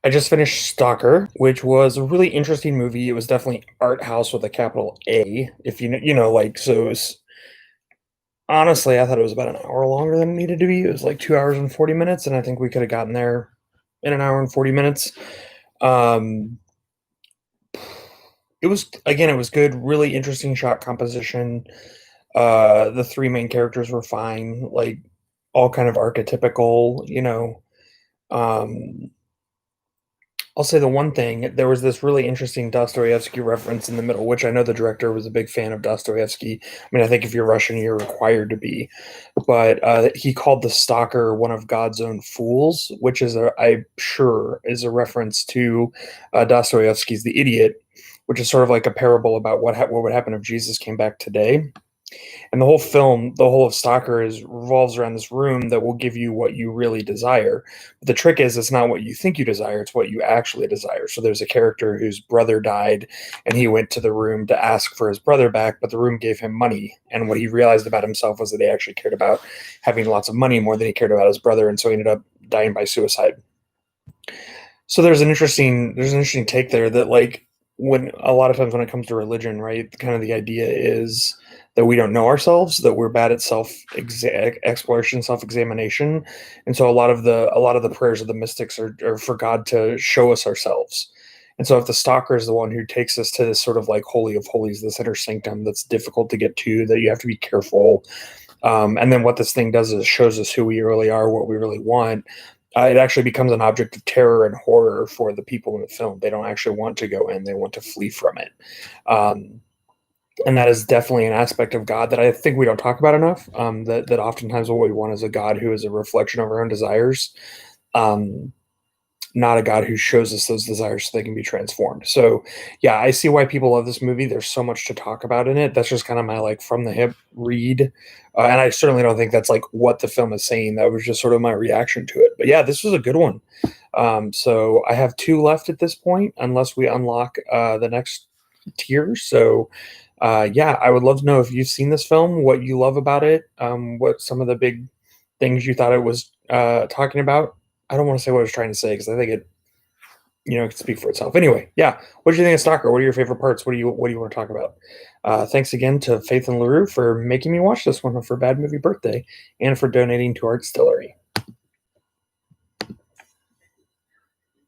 I just finished Stalker, which was a really interesting movie. It was definitely art house with a capital A. If like, so it was honestly, I thought it was about an hour longer than it needed to be. It was like 2 hours and 40 minutes, and I think we could have gotten there in an hour and 40 minutes. Um, it was good, really interesting shot composition. The three main characters were fine, like all kind of archetypical. Um, I'll say the one thing, there was this really interesting Dostoevsky reference in the middle, which I know the director was a big fan of Dostoevsky. I mean, I think if you're Russian, you're required to be. But he called the stalker one of God's own fools, which I'm sure, is a reference to Dostoevsky's The Idiot, which is sort of like a parable about what would happen if Jesus came back today. And the whole film, the whole of Stalker is revolves around this room that will give you what you really desire. But the trick is, it's not what you think you desire; it's what you actually desire. So there's a character whose brother died, and he went to the room to ask for his brother back, but the room gave him money. And what he realized about himself was that he actually cared about having lots of money more than he cared about his brother, and so he ended up dying by suicide. So there's an interesting take there that, like, when a lot of times when it comes to religion, right, kind of the idea is that we don't know ourselves, that we're bad at exploration, self examination, and so a lot of the prayers of the mystics are for God to show us ourselves. And so if the stalker is the one who takes us to this sort of like holy of holies, this inner sanctum that's difficult to get to, that you have to be careful, and then what this thing does is it shows us who we really are, what we really want. It actually becomes an object of terror and horror for the people in the film. They don't actually want to go in; they want to flee from it. Um, and that is definitely an aspect of God that I think we don't talk about enough. That oftentimes what we want is a God who is a reflection of our own desires. Um, Not a God who shows us those desires so they can be transformed. So, yeah, I see why people love this movie. There's so much to talk about in it. That's just kind of my like from the hip read, and I certainly don't think that's like what the film is saying. That was just sort of my reaction to it. But yeah, this was a good one. So I have two left at this point, unless we unlock the next tier. So, yeah, I would love to know if you've seen this film, what you love about it, what some of the big things you thought it was talking about. I don't want to say what I was trying to say because I think it can speak for itself. Anyway, yeah. What did you think of Stalker? What are your favorite parts? What do you want to talk about? Thanks again to Faith and LaRue for making me watch this one for Bad Movie Birthday and for donating to Art Distillery.